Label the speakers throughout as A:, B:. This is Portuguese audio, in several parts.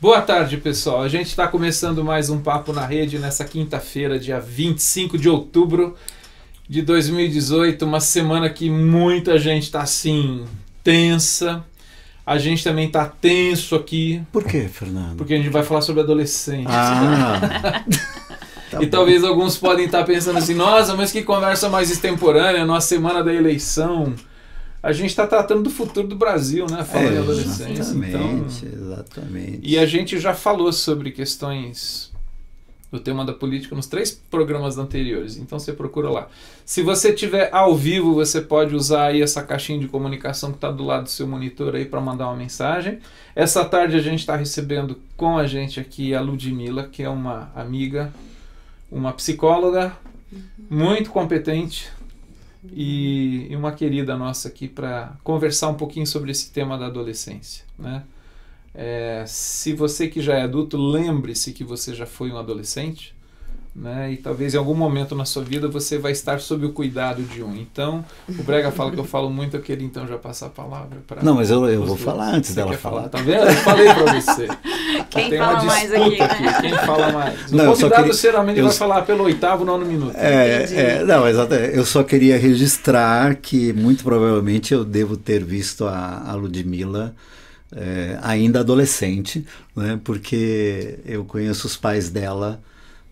A: Boa tarde, pessoal. A gente está começando mais um Papo na Rede nessa quinta-feira, dia 25 de outubro de 2018. Uma semana que muita gente está assim, tensa. A gente também está tenso aqui.
B: Por quê, Fernando?
A: Porque a gente vai falar sobre adolescentes.
B: Tá
A: e talvez alguns podem estar pensando assim, nossa, mas que conversa mais extemporânea, numa semana da eleição. A gente está tratando do futuro do Brasil, né? Falando em adolescência.
B: Exatamente.
A: E a gente já falou sobre questões do tema da política nos 3 programas anteriores. Então você procura lá. Se você estiver ao vivo, você pode usar aí essa caixinha de comunicação que está do lado do seu monitor aí para mandar uma mensagem. Essa tarde a gente está recebendo com a gente aqui a Ludmila, que é uma amiga, uma psicóloga muito competente. E uma querida nossa aqui para conversar um pouquinho sobre esse tema da adolescência, né? Se você que já é adulto, lembre-se que você já foi um adolescente, né? E talvez em algum momento na sua vida você vai estar sob o cuidado de um. Então, o Brega fala que eu falo muito, eu queria então já passar a palavra para...
B: Não, mas eu vou falar antes dela falar.
A: Tá vendo? Eu falei para você.
C: Quem
A: tem
C: fala
A: uma
C: mais
A: disputa
C: aqui, né?
A: Quem fala mais? O
B: Não,
A: convidado geralmente vai falar pelo 8º, 9º minuto.
B: Não, exatamente. Eu só queria registrar que muito provavelmente eu devo ter visto a Ludmila ainda adolescente, né? Porque eu conheço os pais dela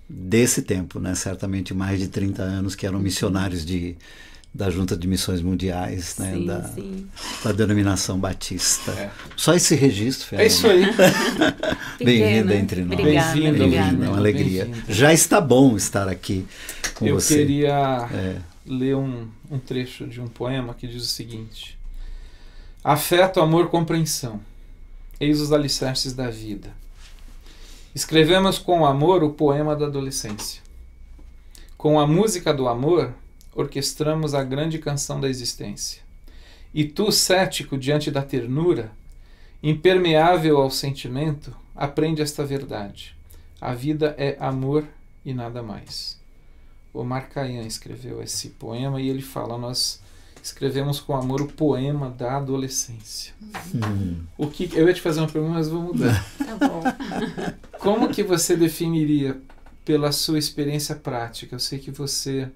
B: desse tempo, né? Certamente mais de 30 anos, que eram missionários da Junta de Missões Mundiais, né?
C: Sim.
B: Da denominação batista. Só esse registro, Fernanda.
A: É isso aí.
B: Bem-vinda entre nós.
C: Obrigada.
B: É uma alegria. Já está bom estar aqui com você.
A: Eu queria ler um trecho de um poema que diz o seguinte: afeto, amor, compreensão, eis os alicerces da vida. Escrevemos com amor o poema da adolescência. Com a música do amor, orquestramos a grande canção da existência. E tu, cético diante da ternura, impermeável ao sentimento, aprende esta verdade: a vida é amor e nada mais. Omar Khayyam escreveu esse poema e ele fala: nós escrevemos com amor o poema da adolescência. Eu ia te fazer uma pergunta, mas vou mudar.
C: Tá bom.
A: Como que você definiria, pela sua experiência prática? Eu sei que você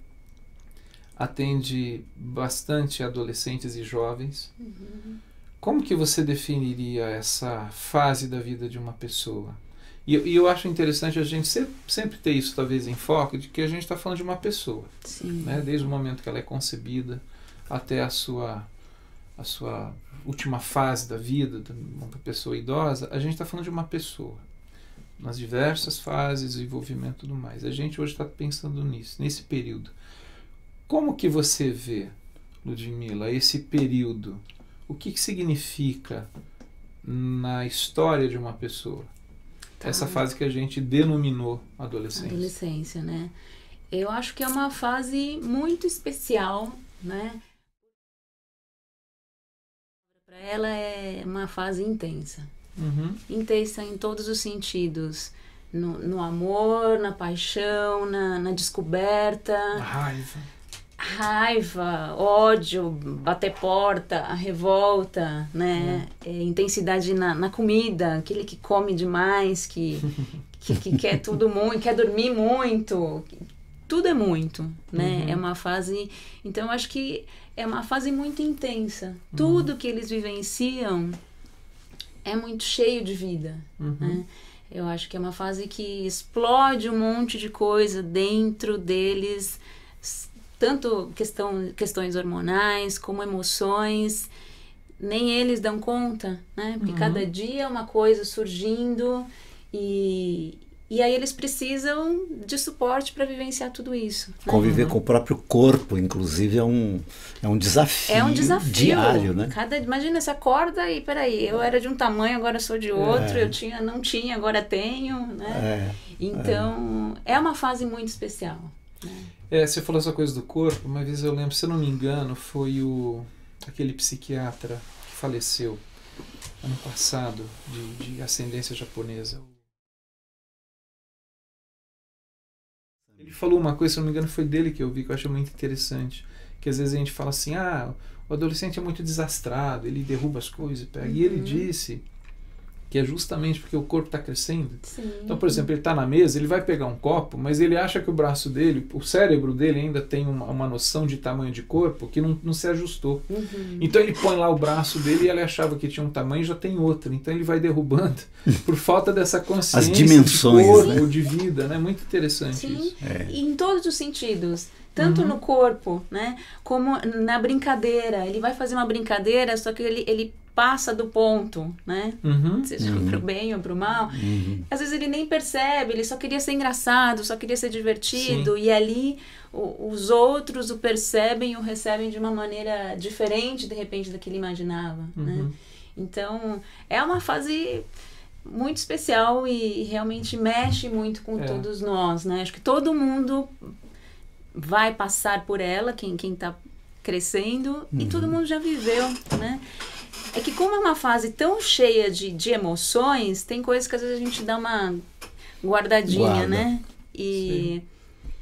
A: atende bastante adolescentes e jovens. Como que você definiria essa fase da vida de uma pessoa? E eu acho interessante a gente sempre ter isso, talvez, em foco, de que a gente está falando de uma pessoa.
C: Sim.
A: Né? Desde o momento que ela é concebida até a sua última fase da vida, de uma pessoa idosa, a gente está falando de uma pessoa. Nas diversas fases, envolvimento e tudo mais. A gente hoje está pensando nisso, nesse período. Como que você vê, Ludmila, esse período? O que significa na história de uma pessoa? Essa fase que a gente denominou adolescência.
C: Adolescência, né? Eu acho que é uma fase muito especial, né? Para ela é uma fase intensa. Intensa em todos os sentidos. No amor, na paixão, na descoberta. Raiva, ódio, bater porta, a revolta, né? Intensidade na comida, aquele que come demais, que quer tudo muito, quer dormir muito. Tudo é muito, né? É uma fase... Então, eu acho que é uma fase muito intensa. Tudo que eles vivenciam é muito cheio de vida, né? Eu acho que é uma fase que explode um monte de coisa dentro deles, tanto questões hormonais como emoções. Nem eles dão conta, né? Porque cada dia é uma coisa surgindo e aí eles precisam de suporte para vivenciar tudo isso. Né?
B: Conviver com o próprio corpo, inclusive, é um desafio.
C: É um desafio
B: diário, né?
C: Imagina, você acorda e peraí, eu era de um tamanho, agora sou de outro, não tinha, agora tenho, né? Então, é uma fase muito especial. Né?
A: Você falou essa coisa do corpo, uma vez eu lembro, se eu não me engano, foi aquele psiquiatra que faleceu ano passado, de ascendência japonesa. Ele falou uma coisa, se não me engano, foi dele que eu vi, que eu achei muito interessante. Que às vezes a gente fala assim, o adolescente é muito desastrado, ele derruba as coisas e pega. E ele disse que é justamente porque o corpo está crescendo.
C: Sim.
A: Então, por exemplo, ele está na mesa, ele vai pegar um copo, mas ele acha que o braço dele, o cérebro dele ainda tem uma noção de tamanho de corpo que não se ajustou. Então ele põe lá o braço dele e ele achava que tinha um tamanho e já tem outro. Então ele vai derrubando por falta dessa consciência
B: as dimensões,
A: de corpo,
B: né?
A: de vida, né? Muito interessante
C: Sim.
A: isso.
C: E em todos os sentidos. Tanto no corpo, né, como na brincadeira. Ele vai fazer uma brincadeira, só que ele passa do ponto, né? Seja pro bem ou pro mal. Às vezes ele nem percebe, ele só queria ser engraçado, só queria ser divertido. Sim. E ali os outros o percebem e o recebem de uma maneira diferente, de repente, da que ele imaginava, né? Então, é uma fase muito especial e realmente mexe muito com todos nós, né? Acho que todo mundo vai passar por ela, quem está crescendo, e todo mundo já viveu, né? É que como é uma fase tão cheia de emoções, tem coisas que às vezes a gente dá uma guardadinha, né?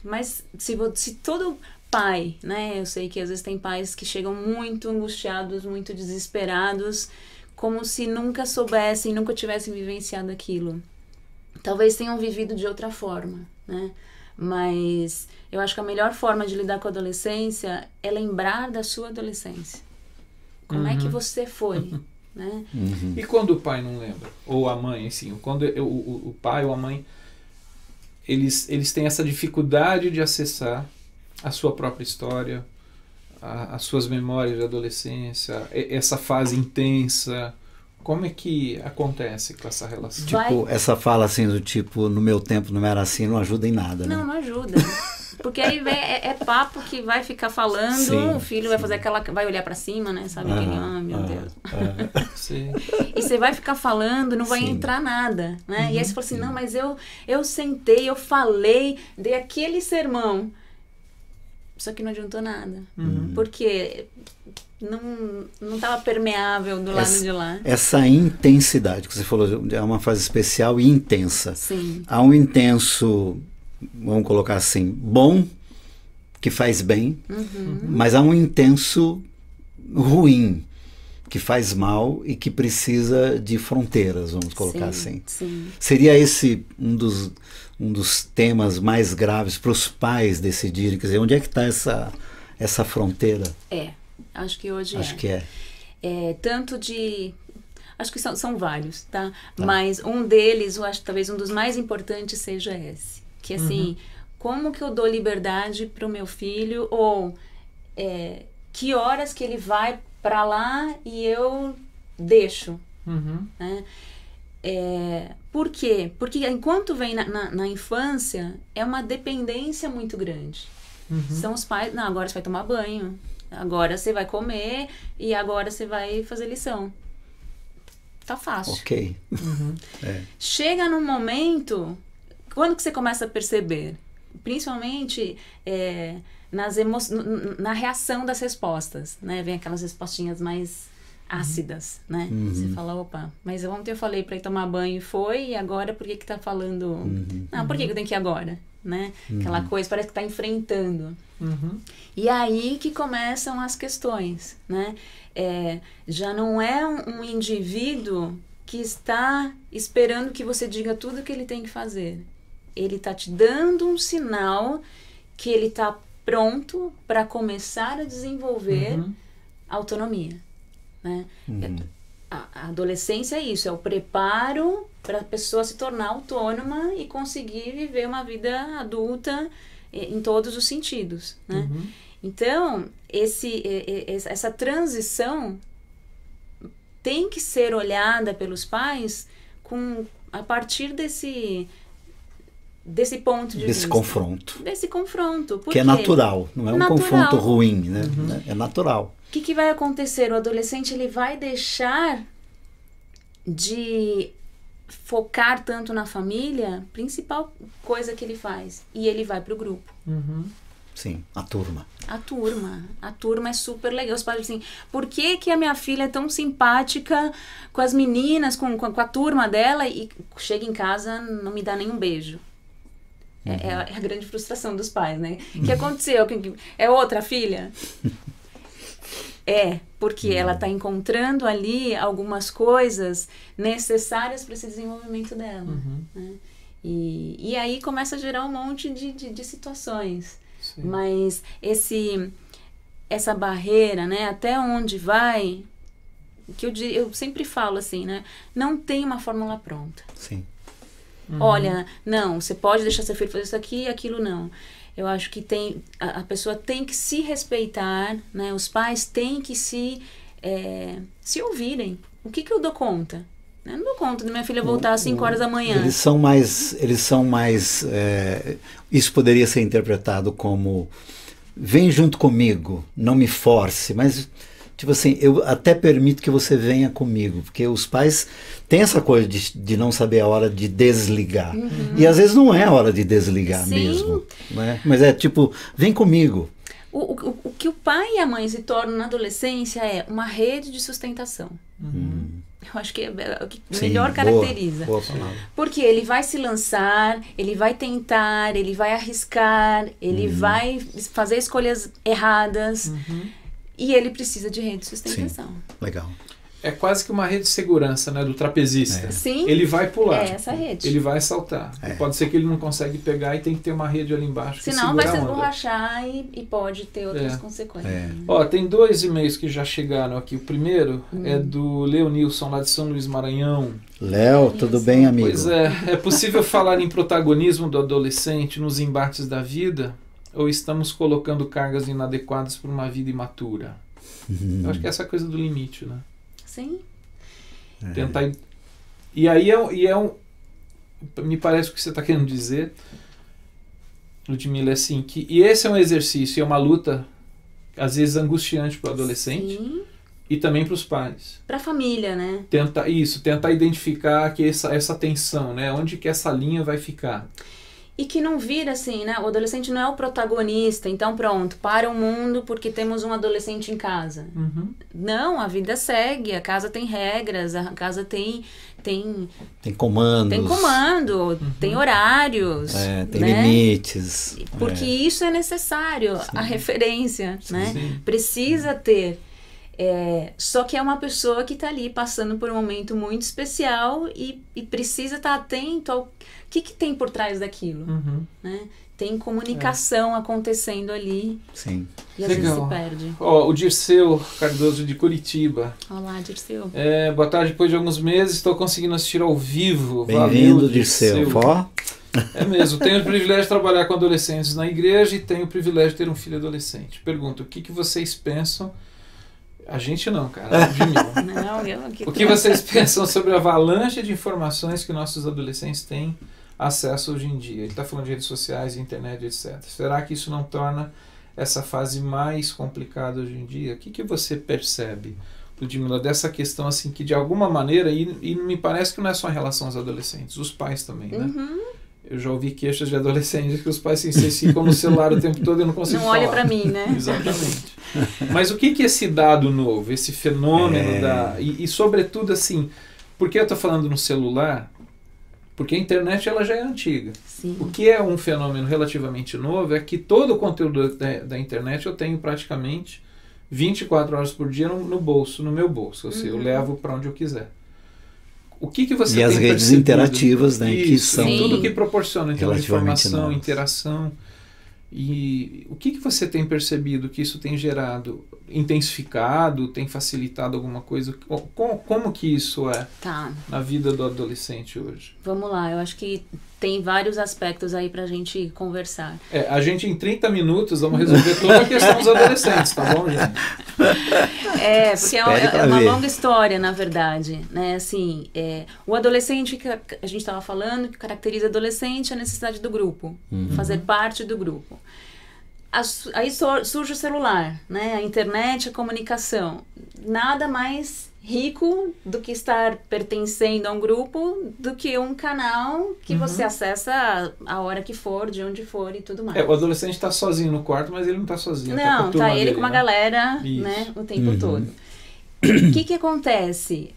C: Mas se todo pai, né? Eu sei que às vezes tem pais que chegam muito angustiados, muito desesperados, como se nunca soubessem, nunca tivessem vivenciado aquilo. Talvez tenham vivido de outra forma, né? Mas eu acho que a melhor forma de lidar com a adolescência é lembrar da sua adolescência. Como é que você foi, né?
A: E quando o pai não lembra? Ou a mãe, assim, quando o pai ou a mãe, eles têm essa dificuldade de acessar a sua própria história, as suas memórias de adolescência, essa fase intensa. Como é que acontece com essa relação?
B: Tipo, essa fala assim do tipo, no meu tempo não era assim, não ajuda em nada, né?
C: Não ajuda. Porque aí é papo que vai ficar falando, o filho vai fazer aquela... Vai olhar pra cima, né? Sabe? Meu Deus.
A: Sim.
C: E você vai ficar falando, não vai entrar nada, né? E aí você fala assim, não, mas eu sentei, eu falei, dei aquele sermão. Só que não adiantou nada. Porque não estava permeável do lado de lá.
B: Essa intensidade que você falou, é uma fase especial e intensa.
C: Sim.
B: Há um intenso, vamos colocar assim, bom, que faz bem, mas há um intenso ruim, que faz mal e que precisa de fronteiras, vamos colocar assim.
C: Sim.
B: Seria esse um dos temas mais graves para os pais decidirem, quer dizer, onde é que está essa fronteira?
C: Acho que hoje
B: Acho que é.
C: Tanto de... Acho que são vários, tá? Mas um deles, eu acho que talvez um dos mais importantes seja esse. Que assim, como que eu dou liberdade para o meu filho? Ou que horas que ele vai para lá e eu deixo? Né? Por quê? Porque enquanto vem na infância, é uma dependência muito grande. São os pais, não, agora você vai tomar banho, agora você vai comer e agora você vai fazer lição. Tá fácil.
B: Ok.
C: Chega num momento, quando que você começa a perceber? Principalmente na reação das respostas, né? Vem aquelas respostinhas mais ácidas, né? Você fala, opa, mas ontem eu falei para ir tomar banho e foi, e agora por que tá falando... Não, por que eu tenho que ir agora? Né? Aquela coisa, parece que tá enfrentando. E aí que começam as questões, né? Já não é um indivíduo que está esperando que você diga tudo o que ele tem que fazer. Ele está te dando um sinal que ele está pronto para começar a desenvolver autonomia, né? A adolescência é isso, é o preparo para a pessoa se tornar autônoma e conseguir viver uma vida adulta em todos os sentidos, né? Então, essa transição tem que ser olhada pelos pais a partir desse ponto de vista. Desse confronto.
B: Que é natural, não é um confronto ruim, né? É natural.
C: O que vai acontecer? O adolescente ele vai deixar de focar tanto na família, principal coisa que ele faz, e ele vai para o grupo.
B: Sim, a turma.
C: A turma é super legal. Os pais dizem assim, por que a minha filha é tão simpática com as meninas, com a turma dela, e chega em casa não me dá nenhum beijo? É a grande frustração dos pais, né? O que aconteceu? É outra filha? Porque ela está encontrando ali algumas coisas necessárias para esse desenvolvimento dela. Né? E aí começa a gerar um monte de situações. Sim. Mas essa barreira, né, até onde vai, que eu sempre falo assim, né, não tem uma fórmula pronta.
B: Sim.
C: Olha, não, você pode deixar seu filho fazer isso aqui e aquilo não. Eu acho que a pessoa tem que se respeitar, né? Os pais têm que se ouvirem. O que eu dou conta? Eu não dou conta de minha filha voltar às 5 horas da manhã.
B: Eles são mais isso poderia ser interpretado como: vem junto comigo, não me force, mas tipo assim, eu até permito que você venha comigo, porque os pais têm essa coisa de não saber a hora de desligar. E às vezes não é a hora de desligar. Sim. Mesmo. Né? Mas é tipo, vem comigo.
C: O que o pai e a mãe se tornam na adolescência é uma rede de sustentação. Eu acho que é o que melhor caracteriza.
B: Boa palavra.
C: Porque ele vai se lançar, ele vai tentar, ele vai arriscar, ele vai fazer escolhas erradas. E ele precisa de rede de sustentação.
B: Sim, legal.
A: É quase que uma rede de segurança, né, do trapezista.
C: Sim.
A: Ele vai pular.
C: É essa rede.
A: Ele vai saltar. Pode ser que ele não consegue pegar e tem que ter uma rede ali embaixo.
C: Senão vai se esborrachar e pode ter outras consequências.
A: Ó, tem 2 e-mails que já chegaram aqui. O primeiro é do Leonilson, lá de São Luís, Maranhão.
B: Léo, tudo bem, amigo?
A: Pois é possível falar em protagonismo do adolescente nos embates da vida? Ou estamos colocando cargas inadequadas para uma vida imatura? Eu acho que é essa coisa do limite, né?
C: Sim.
A: Tentar... E aí me parece que o que você está querendo dizer, Ludmila, é assim, e esse é um exercício, é uma luta, às vezes angustiante para o adolescente.
C: Sim.
A: E também para os pais.
C: Para a família, né?
A: Tentar identificar que essa tensão, né? Onde que essa linha vai ficar.
C: E que não vira assim, né? O adolescente não é o protagonista, então pronto, para o mundo porque temos um adolescente em casa. Não, a vida segue, a casa tem regras, a casa tem
B: comandos.
C: Tem comando, tem horários.
B: Tem
C: né?
B: Limites.
C: Porque isso é necessário, a referência, né?
A: Sim.
C: Precisa ter. Só que é uma pessoa que está ali passando por um momento muito especial e precisa estar atento ao que tem por trás daquilo. Né? Tem comunicação acontecendo ali.
B: Sim.
C: E às vezes se perde.
A: O Dirceu Cardoso de Curitiba.
C: Olá, Dirceu.
A: Boa tarde, depois de alguns meses estou conseguindo assistir ao vivo.
B: Bem-vindo, Dirceu.
A: É mesmo, tenho o privilégio de trabalhar com adolescentes na igreja e tenho o privilégio de ter um filho adolescente. Pergunto, o que vocês pensam? A gente não, cara. O que vocês pensam sobre a avalanche de informações que nossos adolescentes têm acesso hoje em dia? Ele está falando de redes sociais, internet, etc. Será que isso não torna essa fase mais complicada hoje em dia? O que você percebe, Ludmila, dessa questão assim que de alguma maneira, e me parece que não é só em relação aos adolescentes, os pais também, né? Eu já ouvi queixas de adolescentes que os pais se ficam no celular o tempo todo e não conseguem falar.
C: Não olha para mim, né?
A: Exatamente. Mas o que é esse dado novo, esse fenômeno e sobretudo assim, por que eu estou falando no celular? Porque a internet ela já é antiga.
C: Sim.
A: O que é um fenômeno relativamente novo é que todo o conteúdo da internet eu tenho praticamente 24 horas por dia no bolso, no meu bolso. Ou seja, eu levo para onde eu quiser. O que você tem
B: as redes
A: percebido?
B: Interativas, né?
A: Isso,
B: que são
A: tudo que proporciona então, informação,
B: novas.
A: interação. E o que você tem percebido que isso tem gerado? Intensificado? Tem facilitado alguma coisa? Como que isso é na vida do adolescente hoje?
C: Vamos lá, eu acho que tem vários aspectos aí pra gente conversar.
A: A gente em 30 minutos vamos resolver toda a questão dos adolescentes, tá bom, gente?
C: Porque é uma longa história, na verdade, né? Assim, o adolescente que a gente estava falando, que caracteriza adolescente, é a necessidade do grupo, fazer parte do grupo. Aí surge o celular, né? A internet, a comunicação. Nada mais rico do que estar pertencendo a um grupo do que um canal que você acessa a hora que for, de onde for e tudo mais.
A: O adolescente está sozinho no quarto, mas ele não está sozinho.
C: Não, tá ele com uma galera, né, o tempo todo. O que acontece?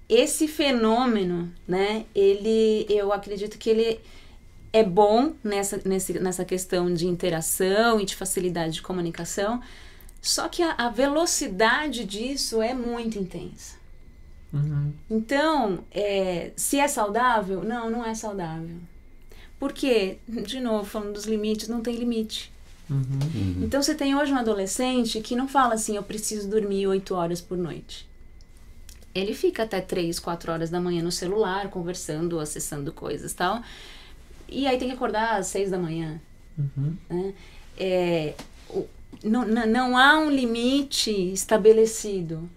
C: Esse fenômeno, né, eu acredito que ele é bom nessa questão de interação e de facilidade de comunicação, Só que a velocidade disso é muito intensa. Então, se é saudável? Não, não é saudável. Porque, de novo, falando dos limites, não tem limite. Então, você tem hoje um adolescente que não fala assim, eu preciso dormir 8 horas por noite. Ele fica até 3, 4 horas da manhã no celular, conversando, acessando coisas e tal. E aí tem que acordar às 6 da manhã. Né? Não há um limite estabelecido.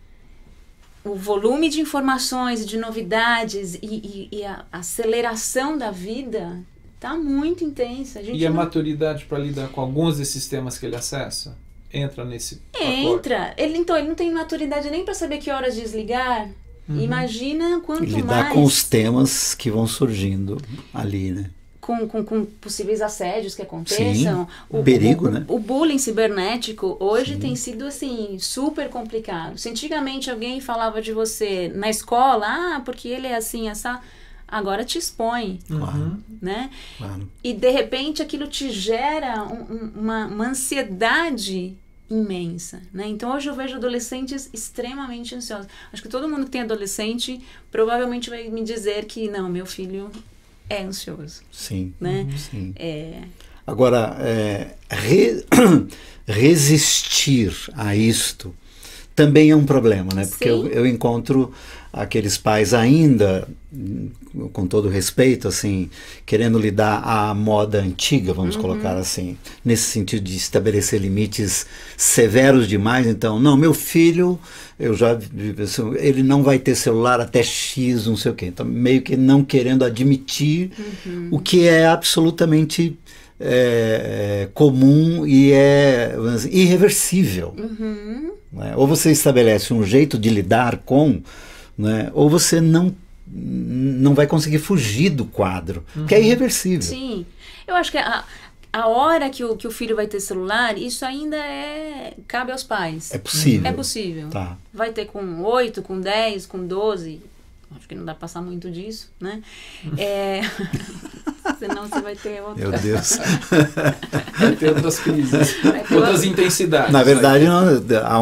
C: O volume de informações, de novidades e a aceleração da vida está muito intensa.
A: E a maturidade para lidar com alguns desses temas que ele acessa? Entra nesse pacote?
C: Entra. Ele não tem maturidade nem para saber que horas desligar. Imagina quanto mais...
B: Lidar com os temas que vão surgindo ali, né?
C: Com possíveis assédios que aconteçam.
B: Sim, perigo, né?
C: O bullying cibernético hoje tem sido, assim, super complicado. Se antigamente alguém falava de você na escola, porque ele é assim, essa... Agora te expõe, né?
B: Claro.
C: E, de repente, aquilo te gera uma ansiedade imensa, né? Então, hoje eu vejo adolescentes extremamente ansiosos. Acho que todo mundo que tem adolescente provavelmente vai me dizer que, não, meu filho é ansioso.
B: Sim,
C: né?
B: Sim. Agora, resistir a isto também é um problema, né? Porque eu encontro aqueles pais ainda, com todo respeito, assim, querendo lidar à moda antiga, vamos colocar assim, nesse sentido de estabelecer limites severos demais. Então, não, meu filho, ele não vai ter celular até X, não sei o quê. Então, meio que não querendo admitir o que é absolutamente comum e irreversível. Né? Ou você estabelece um jeito de lidar com, né? Ou você não vai conseguir fugir do quadro, que é irreversível.
C: Sim, eu acho que a hora que o filho vai ter celular, isso ainda cabe aos pais.
B: É possível.
C: É possível.
B: Tá.
C: Vai ter com 8, com 10, com 12, acho que não dá pra passar muito disso, né? Senão você vai ter outra...
B: Meu Deus.
A: Vai ter outras crises, outras intensidades.
B: Na verdade, há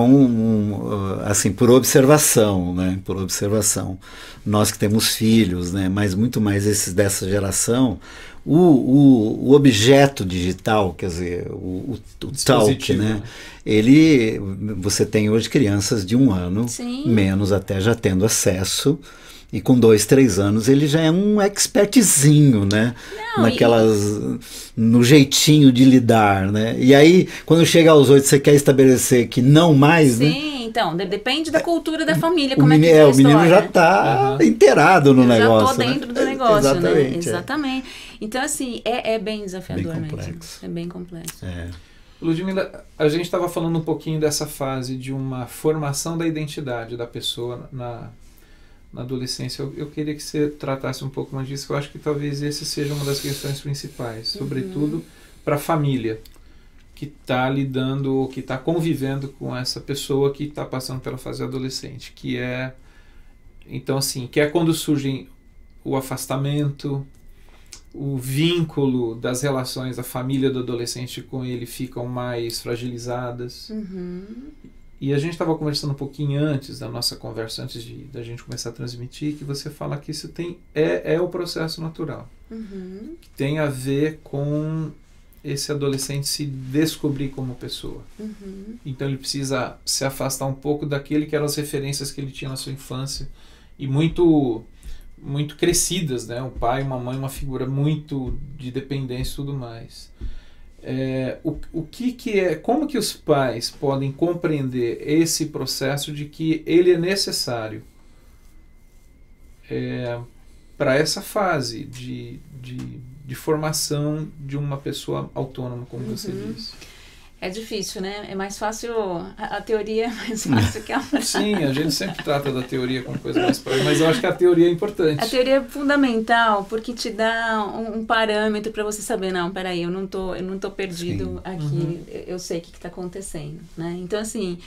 B: assim, por observação, né? Por observação. Nós que temos filhos, né? Mas muito mais esses dessa geração, o objeto digital, quer dizer, o talk, né? Você tem hoje crianças de 1 ano, menos até, já tendo acesso. E com 2, 3 anos ele já é um expertzinho, né? No jeitinho de lidar, né? E aí, quando chega aos 8, você quer estabelecer que não mais, né?
C: Sim, então, depende da cultura da família,
B: O menino já está inteirado no negócio.
C: Já estou dentro do negócio, exatamente, né? Exatamente. Então, assim, é bem desafiador mesmo. É bem complexo.
A: Ludmila, a gente estava falando um pouquinho dessa fase de uma formação da identidade da pessoa na adolescência. Eu queria que você tratasse um pouco mais disso, que eu acho que talvez esse seja uma das questões principais, sobretudo para a família que está lidando ou que está convivendo com essa pessoa que está passando pela fase adolescente, então assim, que é quando surgem o afastamento, o vínculo das relações da família do adolescente com ele ficam mais fragilizadas. E a gente estava conversando um pouquinho antes da nossa conversa, antes da gente começar a transmitir, que você fala que isso é o processo natural. Que tem a ver com esse adolescente se descobrir como pessoa. Então ele precisa se afastar um pouco daquele que eram as referências que ele tinha na sua infância, e muito, muito crescidas, né? Um pai, uma mãe, uma figura muito de dependência e tudo mais. Como que os pais podem compreender esse processo de que ele é necessário para essa fase de formação de uma pessoa autônoma, como você disse?
C: É difícil, né? É mais fácil, a teoria é mais fácil que a prática.
A: Sim, a gente sempre trata da teoria como coisa mais prática, mas eu acho que a teoria é importante.
C: A teoria é fundamental porque te dá um parâmetro para você saber, não, peraí, eu não tô perdido aqui, eu sei o que está acontecendo, né? Então, assim,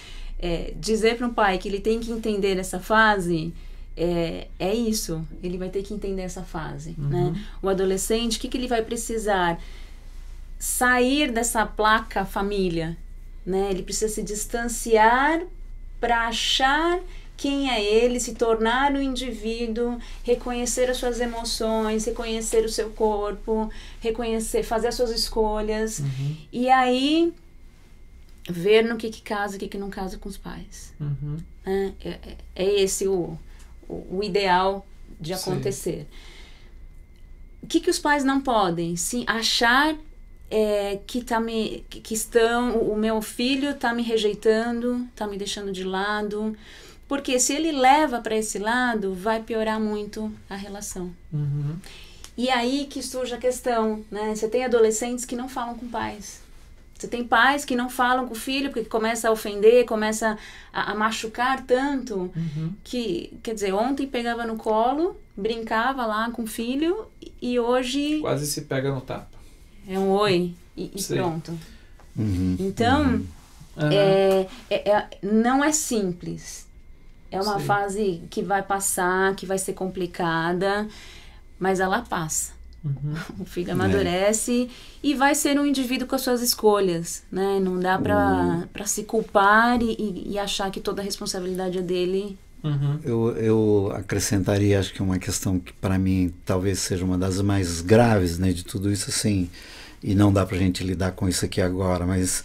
C: dizer para um pai que ele tem que entender essa fase... É isso, ele vai ter que entender essa fase, né? O adolescente, o que ele vai precisar? Sair dessa placa família, né? Ele precisa se distanciar para achar quem é ele, se tornar um indivíduo, reconhecer as suas emoções, reconhecer o seu corpo, reconhecer, fazer as suas escolhas, e aí ver no que casa e o que não casa com os pais. É esse o ideal de acontecer. O que os pais não podem? Sim, achar o meu filho está me rejeitando, está me deixando de lado. Porque se ele leva para esse lado, vai piorar muito a relação. E aí que surge a questão, né? Você tem adolescentes que não falam com pais. Você tem pais que não falam com o filho porque começa a ofender, começa a machucar tanto que, quer dizer, ontem pegava no colo, brincava lá com o filho e hoje...
A: Quase se pega no tapa.
C: É um oi e pronto. Então, não é simples. É uma fase que vai passar, que vai ser complicada, mas ela passa. O filho amadurece e vai ser um indivíduo com as suas escolhas, né? Não dá para se culpar e achar que toda a responsabilidade é dele.
B: Eu acrescentaria, acho que uma questão que para mim talvez seja uma das mais graves, né, de tudo isso, assim, e não dá pra gente lidar com isso aqui agora, mas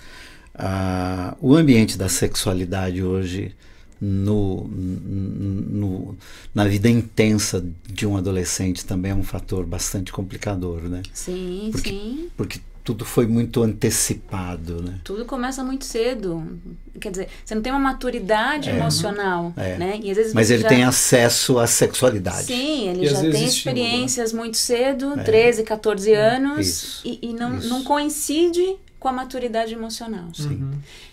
B: o ambiente da sexualidade hoje na vida intensa de um adolescente também é um fator bastante complicador, né?
C: Sim,
B: porque tudo foi muito antecipado, né?
C: Tudo começa muito cedo. Quer dizer, você não tem uma maturidade emocional, né? E às vezes
B: mas ele tem acesso à sexualidade.
C: Sim, ele já tem experiências muito cedo, 13, 14 anos, e não coincide com a maturidade emocional.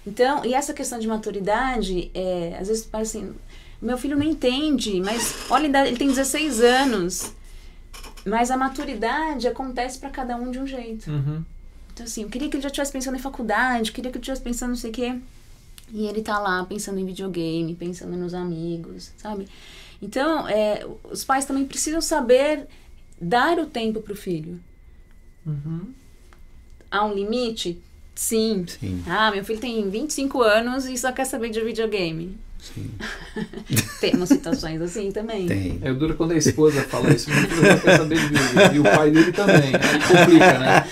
C: Então, e essa questão de maturidade, às vezes parece assim, meu filho não entende, mas olha, ele tem 16 anos, mas a maturidade acontece para cada um de um jeito. Então, assim, eu queria que ele já estivesse pensando em faculdade, eu queria que ele estivesse pensando não sei o quê, e ele tá lá pensando em videogame, pensando nos amigos, sabe? Então, os pais também precisam saber dar o tempo pro filho. Há um limite? Sim. Meu filho tem 25 anos e só quer saber de videogame. Temos situações assim também.
B: Tem.
A: Duro quando a esposa fala isso, meu filho só quer saber de videogame. E o pai dele também. Aí complica, né?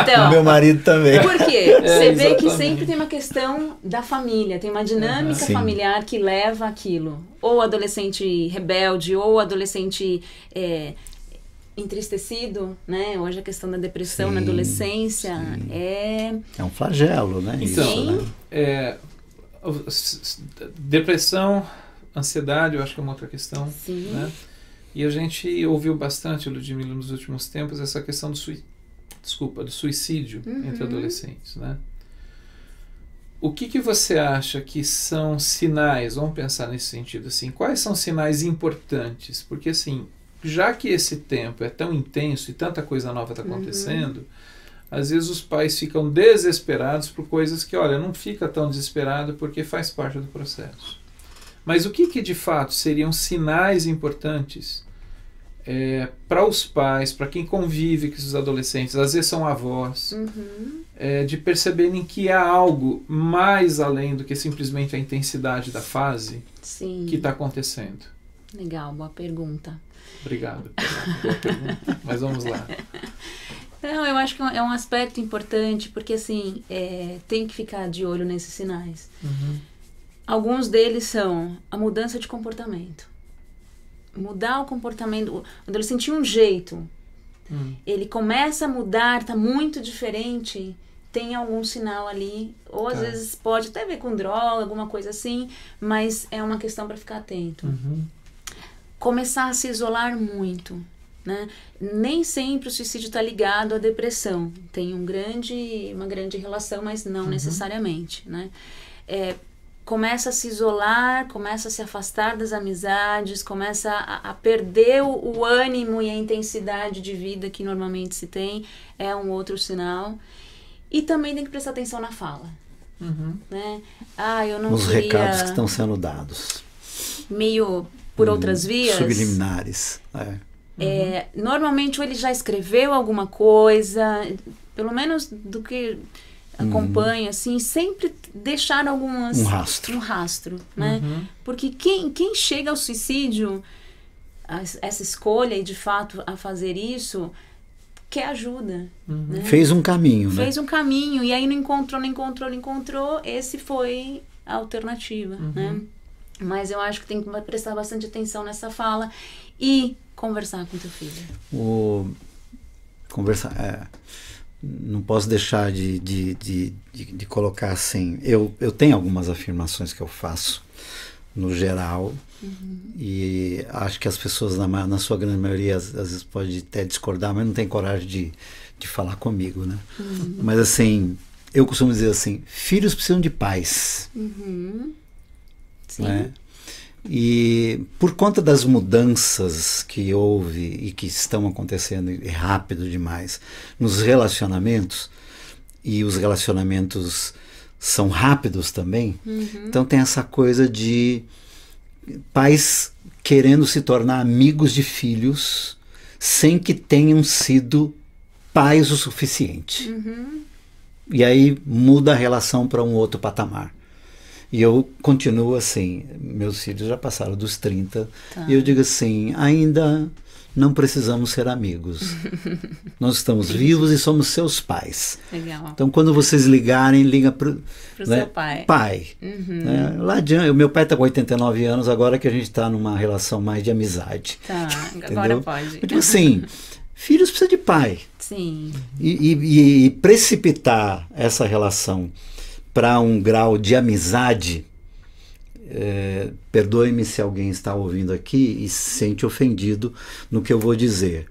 B: Então, meu marido também.
C: Por quê? Você vê que sempre tem uma questão da família, tem uma dinâmica familiar que leva aquilo. Ou o adolescente rebelde, ou o adolescente... entristecido, né? Hoje a questão da depressão na adolescência é
B: um flagelo, né?
A: Então,
B: isso, né?
A: Depressão, ansiedade, eu acho que é uma outra questão, né? E a gente ouviu bastante, Ludmila, nos últimos tempos, essa questão do suicídio entre adolescentes, né? O que você acha que são sinais? Vamos pensar nesse sentido, assim, quais são sinais importantes? Porque, assim, já que esse tempo é tão intenso e tanta coisa nova está acontecendo, às vezes os pais ficam desesperados por coisas que, olha, não fica tão desesperado porque faz parte do processo. Mas o que de fato seriam sinais importantes para os pais, para quem convive com os adolescentes, às vezes são avós, de perceberem que há algo mais além do que simplesmente a intensidade da fase que está acontecendo?
C: Legal, boa pergunta.
A: Obrigado. Boa pergunta. Mas vamos lá.
C: Não, eu acho que é um aspecto importante, porque assim, tem que ficar de olho nesses sinais. Alguns deles são a mudança de comportamento. Mudar o comportamento. O adolescente tinha um jeito. Ele começa a mudar, está muito diferente, tem algum sinal ali. Ou às vezes pode até ver com droga, alguma coisa assim, mas é uma questão para ficar atento. Começar a se isolar muito, né? Nem sempre o suicídio está ligado à depressão. Tem uma grande relação, mas não necessariamente, né? Começa a se isolar, começa a se afastar das amizades, começa a perder o ânimo e a intensidade de vida que normalmente se tem, é um outro sinal. E também tem que prestar atenção na fala. Né? Eu não
B: Os
C: queria...
B: recados que estão sendo dados.
C: Meio por outras vias.
B: Subliminares.
C: Normalmente ele já escreveu alguma coisa, pelo menos do que acompanho, assim, sempre deixar algumas...
B: Um rastro.
C: Um rastro, né? Porque quem chega ao suicídio, essa escolha e de fato a fazer isso, quer ajuda. Né?
B: Fez um caminho, né?
C: Fez um caminho, e aí não encontrou, esse foi a alternativa, né? Mas eu acho que tem que prestar bastante atenção nessa fala e conversar com teu filho.
B: Conversar... não posso deixar de colocar assim, eu tenho algumas afirmações que eu faço no geral, e acho que as pessoas na sua grande maioria às vezes pode até discordar, mas não tem coragem de falar comigo, né? Mas assim, eu costumo dizer assim, filhos precisam de pais.
C: Sim.
B: Né? E por conta das mudanças que houve e que estão acontecendo rápido demais nos relacionamentos, e os relacionamentos são rápidos também, então tem essa coisa de pais querendo se tornar amigos de filhos sem que tenham sido pais o suficiente. E aí muda a relação para um outro patamar. E eu continuo assim, meus filhos já passaram dos 30, e eu digo assim, ainda não precisamos ser amigos. Nós estamos vivos e somos seus pais.
C: Legal.
B: Então quando vocês ligarem, liga para o
C: seu pai.
B: Né? Lá adiante, o meu pai está com 89 anos, agora que a gente está numa relação mais de amizade.
C: Tá, agora pode.
B: Tipo assim, filhos precisam de pai.
C: Sim.
B: E precipitar essa relação para um grau de amizade, perdoe-me se alguém está ouvindo aqui e se sente ofendido no que eu vou dizer,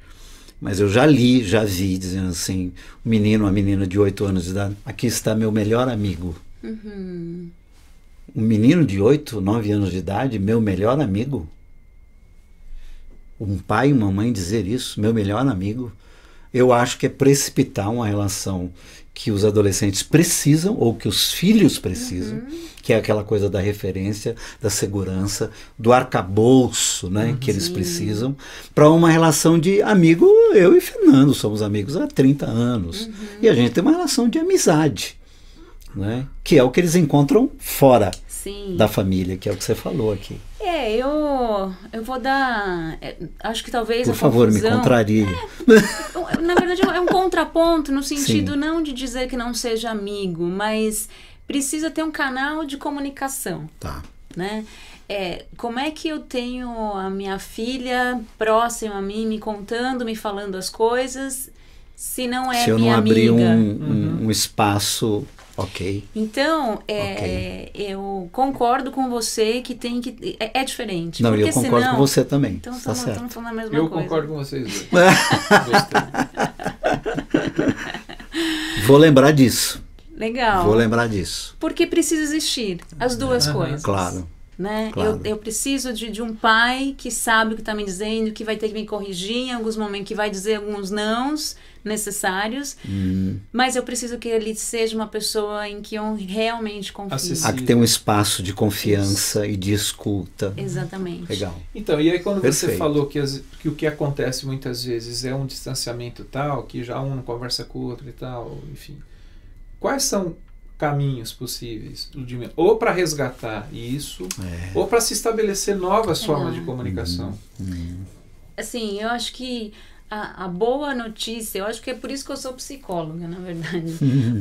B: mas eu já vi dizendo assim, um menino, uma menina de 8 anos de idade, aqui está meu melhor amigo. Um menino de 8, 9 anos de idade, meu melhor amigo. Um pai e uma mãe dizer isso, meu melhor amigo. Eu acho que é precipitar uma relação que os adolescentes precisam, ou que os filhos precisam, que é aquela coisa da referência, da segurança, do arcabouço, né, que eles precisam, para uma relação de amigo. Eu e Fernando somos amigos há 30 anos, e a gente tem uma relação de amizade, né, que é o que eles encontram fora da família, que é o que você falou aqui.
C: Eu vou dar... acho que talvez
B: por favor,
C: confusão,
B: me contrarie.
C: Na verdade, é um contraponto, no sentido não de dizer que não seja amigo, mas precisa ter um canal de comunicação.
B: Tá.
C: Né? Como é que eu tenho a minha filha próxima a mim, me contando, me falando as coisas, se não é minha amiga? Se eu não abrir
B: um espaço... Ok.
C: Então, eu concordo com você que tem que... É diferente.
B: Não, eu concordo com você também.
C: Então,
B: tá certo.
C: Estamos falando a mesma
A: coisa. Eu concordo com vocês.
B: Vou lembrar disso.
C: Legal.
B: Vou lembrar disso.
C: Porque precisa existir as duas coisas.
B: Claro.
C: Né?
B: Claro.
C: Eu preciso de um pai que sabe o que está me dizendo, que vai ter que me corrigir em alguns momentos, que vai dizer alguns nãos necessários, mas eu preciso que ele seja uma pessoa em que eu realmente confio.
B: Que tem um espaço de confiança e de escuta.
C: Exatamente.
B: Legal.
A: Então, e aí quando
B: Perfeito.
A: você falou que o que acontece muitas vezes é um distanciamento tal, que já um não conversa com o outro e tal, enfim. Quais são caminhos possíveis, Ludmila? Ou para resgatar isso, ou para se estabelecer novas formas de comunicação?
C: Assim, eu acho que a boa notícia, eu acho que é por isso que eu sou psicóloga, na verdade,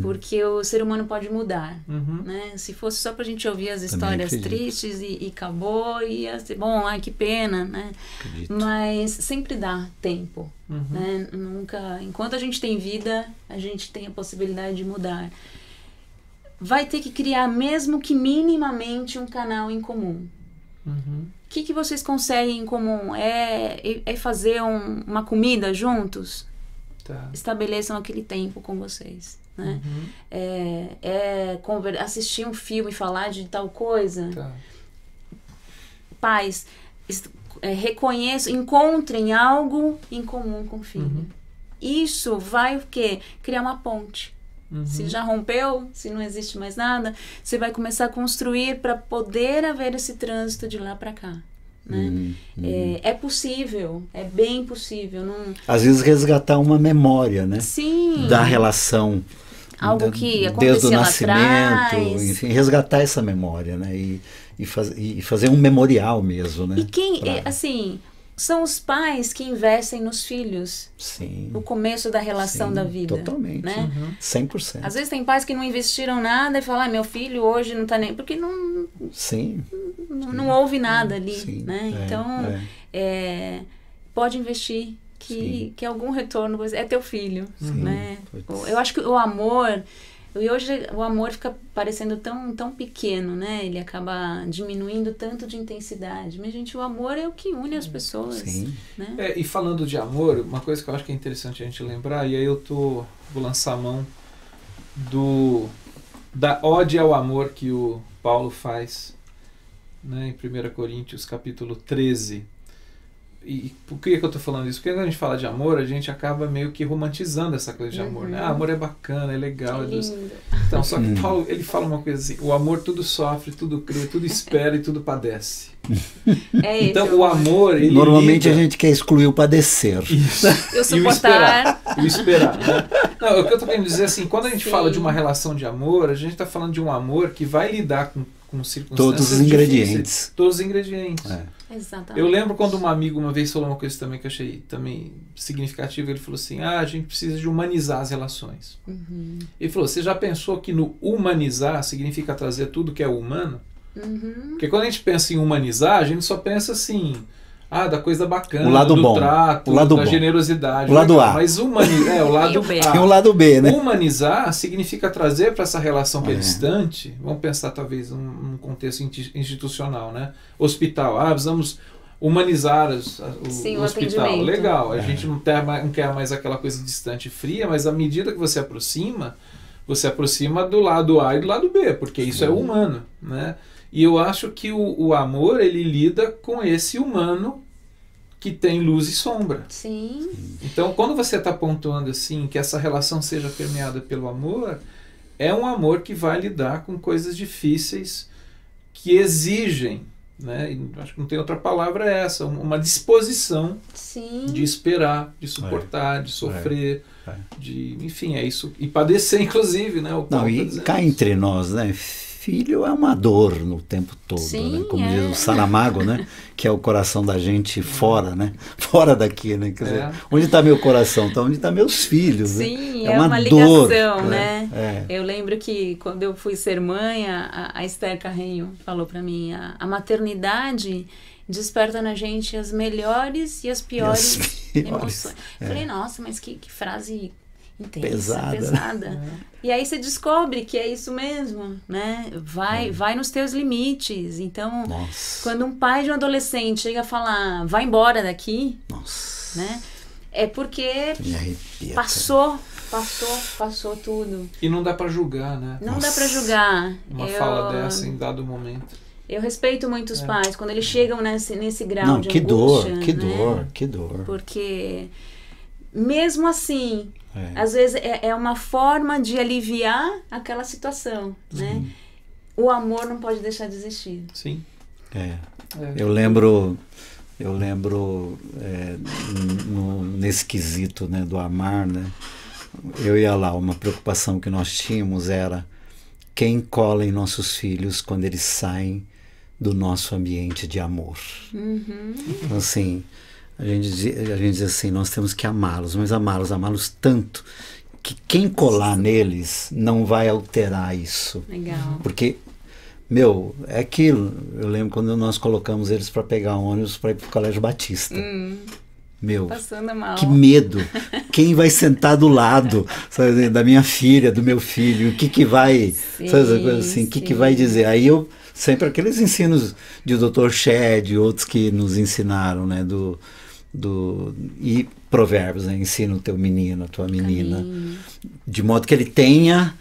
C: porque o ser humano pode mudar, né? Se fosse só pra gente ouvir as histórias tristes e acabou, ia ser bom, ai que pena, né?
B: Acredito.
C: Mas sempre dá tempo, né? Nunca, enquanto a gente tem vida, a gente tem a possibilidade de mudar. Vai ter que criar, mesmo que minimamente, um canal em comum. O que vocês conseguem em comum? É fazer uma comida juntos?
A: Tá.
C: Estabeleçam aquele tempo com vocês. Né? Assistir um filme e falar de tal coisa.
A: Tá.
C: Pais, reconheçam, encontrem algo em comum com o filho. Isso vai o quê? Criar uma ponte. Se já rompeu, se não existe mais nada, você vai começar a construir para poder haver esse trânsito de lá para cá. Né? É possível, é bem possível.
B: Às vezes resgatar uma memória, né?
C: Sim.
B: Da relação
C: algo que
B: desde o
C: acontecia lá
B: nascimento,
C: atrás.
B: enfim, resgatar essa memória, né? E fazer um memorial mesmo, né?
C: E quem, assim, são os pais que investem nos filhos.
B: Sim.
C: No começo da relação
B: Sim,
C: da vida.
B: totalmente.
C: Né?
B: 100%.
C: Às vezes tem pais que não investiram nada e falam, meu filho hoje não tá nem... Porque
B: Sim.
C: não houve nada ali,
B: Sim.
C: né? Então, pode investir que algum retorno é teu filho, né? Eu acho que o amor... E hoje o amor fica parecendo tão pequeno, né? Ele acaba diminuindo tanto de intensidade. Mas, gente, o amor é o que une as pessoas.
B: Sim.
C: Né?
A: E falando de amor, uma coisa que eu acho que é interessante a gente lembrar, e aí vou lançar a mão da ode ao amor que o Paulo faz, né, em 1 Coríntios capítulo 13. E por que eu estou falando isso? Porque quando a gente fala de amor, a gente acaba meio que romantizando essa coisa de amor, né? Amor é bacana, é legal. Então, só que Paulo, ele fala uma coisa assim, o amor tudo sofre, tudo crê, tudo espera e tudo padece. Então, o amor, ele
B: normalmente
A: lida...
B: a gente quer excluir o padecer.
C: Isso. Eu suportar.
A: E o esperar. Né? Não, o que eu estou querendo dizer assim, quando a gente fala de uma relação de amor, a gente está falando de um amor que vai lidar com circunstâncias
B: todos os ingredientes.
A: Todos os ingredientes.
C: Exatamente.
A: Eu lembro quando um amigo uma vez falou uma coisa também que eu achei também significativa. Ele falou assim, a gente precisa de humanizar as relações. Ele falou, você já pensou que no humanizar significa trazer tudo que é humano? Porque quando a gente pensa em humanizar, a gente só pensa assim, da coisa bacana,
B: o lado
A: do
B: bom,
A: trato,
B: o lado
A: da
B: bom.
A: generosidade.
B: O lado A.
A: Mas o lado
C: B.
A: A.
B: Tem o lado B, né?
A: Humanizar significa trazer para essa relação que é distante, vamos pensar talvez num contexto institucional, né? Hospital, precisamos humanizar o hospital. Legal, a gente não quer mais aquela coisa distante e fria, mas à medida que você aproxima do lado A e do lado B, porque isso é humano, né? E eu acho que o amor, ele lida com esse humano que tem luz e sombra.
C: Sim.
A: Então, quando você está pontuando assim, que essa relação seja permeada pelo amor, é um amor que vai lidar com coisas difíceis que exigem, né? E acho que não tem outra palavra essa, uma disposição de esperar, de suportar, de sofrer, enfim, é isso. E padecer, inclusive, né?
B: E cá entre nós, né? Filho é uma dor no tempo todo, né? Como diz o Saramago, né? Que é o coração da gente fora, né? Fora daqui, né? Quer dizer, onde está meu coração? Então, onde estão meus filhos?
C: Sim,
B: né?
C: é uma
B: dor,
C: ligação, né? Eu lembro que quando eu fui ser mãe, a Esther Carreño falou para mim, a maternidade desperta na gente as melhores e as piores emoções. Falei, nossa, mas que frase intensa, pesada. E aí você descobre que é isso mesmo, né? Vai nos teus limites. Então, quando um pai de um adolescente chega a falar, vai embora daqui, né? É porque passou tudo.
A: E não dá para julgar, né?
C: Não dá para julgar.
A: Uma fala dessa em dado momento.
C: Eu respeito muito os pais quando eles chegam nesse grau de angústia.
B: Que dor.
C: Porque mesmo assim, às vezes é uma forma de aliviar aquela situação, né? O amor não pode deixar de existir.
A: Sim.
B: Eu lembro nesse quesito, né, do amar, né? Eu ia lá, uma preocupação que nós tínhamos era quem cola em nossos filhos quando eles saem do nosso ambiente de amor. Então, assim, a gente diz assim, nós temos que amá-los, mas amá-los tanto que quem colar neles não vai alterar isso.
C: Legal.
B: Porque, é aquilo. Eu lembro quando nós colocamos eles para pegar ônibus para ir para o Colégio Batista.
C: Passando mal.
B: Que medo. Quem vai sentar do lado, sabe, da minha filha, do meu filho? O que vai, sabe, assim, o que vai dizer? Aí sempre aqueles ensinos de Dr. Shedd e outros que nos ensinaram, né, e provérbios, né? Ensina o teu menino, a tua menina, de modo que ele tenha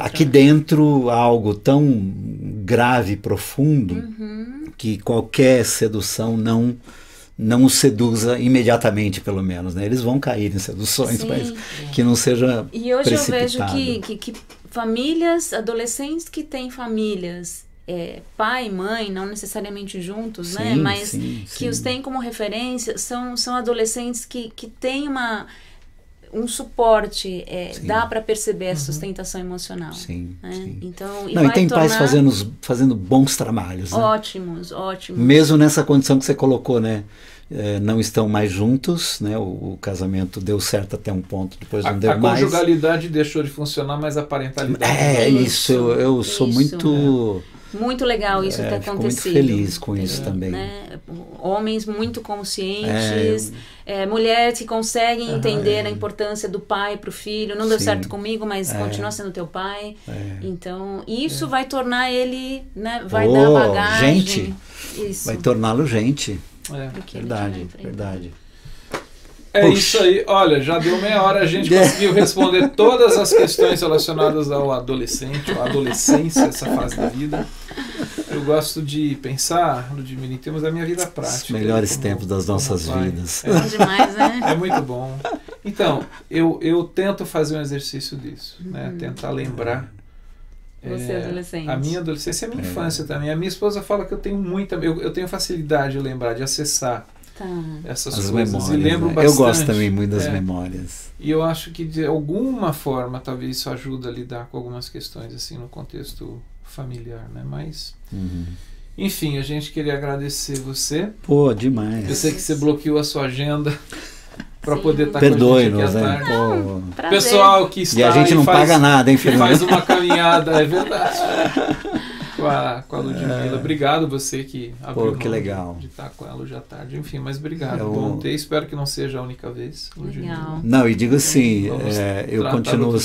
B: aqui dentro algo tão grave, profundo, que qualquer sedução não o seduza imediatamente, pelo menos, né? Eles vão cair em seduções, mas que não seja precipitado. E hoje eu
C: vejo que famílias, adolescentes que têm famílias, pai e mãe, não necessariamente juntos, né? Mas que os têm como referência, são adolescentes que têm um suporte,
B: Sim.
C: dá para perceber a sustentação emocional.
B: Sim,
C: Né?
B: sim.
C: Então,
B: Não, e tem pais fazendo bons trabalhos. Né?
C: Ótimos, ótimos.
B: Mesmo nessa condição que você colocou, né? Não estão mais juntos, né? O casamento deu certo até um ponto, depois não deu mais.
A: A conjugalidade deixou de funcionar, mas a parentalidade...
B: Eu sou muito...
C: Muito legal isso ter
B: fico
C: acontecido.
B: muito feliz com isso também.
C: Né? Homens muito conscientes, mulheres que conseguem entender a importância do pai para o filho. Não deu certo comigo, mas continua sendo teu pai. Então, isso vai tornar ele, né? Vai dar bagagem.
B: Gente,
C: isso.
B: vai torná-lo gente.
C: Verdade.
A: É isso aí. Olha, já deu meia hora, a gente conseguiu responder todas as questões relacionadas ao adolescente, ou à adolescência, essa fase da vida. Eu gosto de pensar, Ludmila, em termos da minha vida prática.
B: Os melhores tempos das nossas vidas.
C: É bom demais, né?
A: É muito bom. Então, eu tento fazer um exercício disso, né? Tentar lembrar.
C: Você adolescente.
A: A minha adolescência e a minha infância também. A minha esposa fala que eu tenho eu tenho facilidade de lembrar, de acessar essas
B: as
A: coisas.
B: Memórias,
A: E lembro
B: né?
A: bastante.
B: Eu gosto também muito das memórias.
A: E eu acho que de alguma forma talvez isso ajuda a lidar com algumas questões assim no contexto familiar, né? Mas enfim, a gente queria agradecer você.
B: Pô, demais.
A: Eu sei que você bloqueou a sua agenda para poder estar com a gente
B: Perdoe-nos,
A: aqui à
B: né?
A: tarde. Pessoal que está
B: e a gente não paga nada, hein, Fernando?
A: Faz uma caminhada, é verdade. Com a Ludmila. Obrigado você que abriu
B: que legal.
A: de estar com ela hoje à tarde. Enfim, mas obrigado. Bom ter. Espero que não seja a única vez.
C: Legal.
B: Não, e digo assim, eu continuo...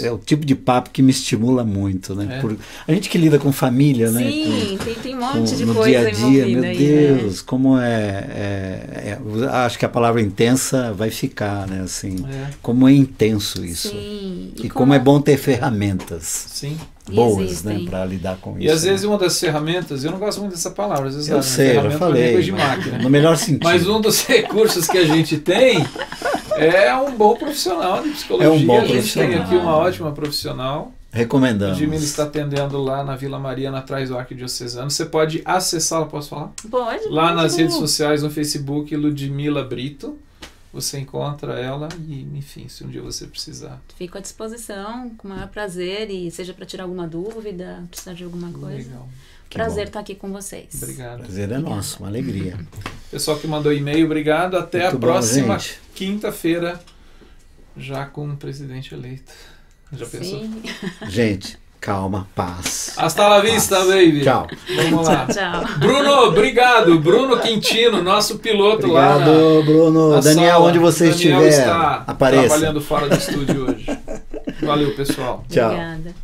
B: É o tipo de papo que me estimula muito, né? A gente que lida com família, né?
C: Sim, tem um monte de
B: no
C: coisa
B: dia a dia, meu
C: aí,
B: Deus, né? Como acho que a palavra intensa vai ficar, né? Assim, como é intenso isso.
C: Sim.
B: E como é bom ter ferramentas.
A: Sim.
B: Boas, né, para lidar com isso.
A: E às vezes uma das ferramentas, eu não gosto muito dessa palavra, às vezes
B: eu sei, já falei,
A: coisa de máquina.
B: No melhor sentido.
A: Mas um dos recursos que a gente tem é um bom profissional de psicologia. A gente tem aqui uma ótima profissional.
B: Recomendamos.
A: A Ludmila está atendendo lá na Vila Mariana, atrás do Arquidiocesano. Você pode acessá-la, posso falar?
C: Pode.
A: Lá nas redes sociais, no Facebook, Ludmila Brito. Você encontra ela e, enfim, se um dia você precisar.
C: Fico à disposição, com o maior prazer, e seja para tirar alguma dúvida, precisar de alguma coisa.
A: Legal.
C: Prazer estar aqui com vocês.
A: Obrigado.
B: Prazer é nosso, uma alegria.
A: Pessoal que mandou e-mail, obrigado. Até muito a próxima quinta-feira, já com o presidente eleito. Já pensou?
C: Sim.
B: Gente, calma, paz.
A: Hasta la vista, baby.
B: Tchau.
A: Vamos lá.
C: Tchau.
A: Bruno, obrigado. Bruno Quintino, nosso piloto
B: obrigado,
A: lá. Obrigado,
B: Bruno. Daniel,
A: sala.
B: onde você
A: Daniel
B: estiver,
A: está
B: apareça.
A: trabalhando fora do estúdio hoje. Valeu, pessoal.
C: Tchau. Obrigada.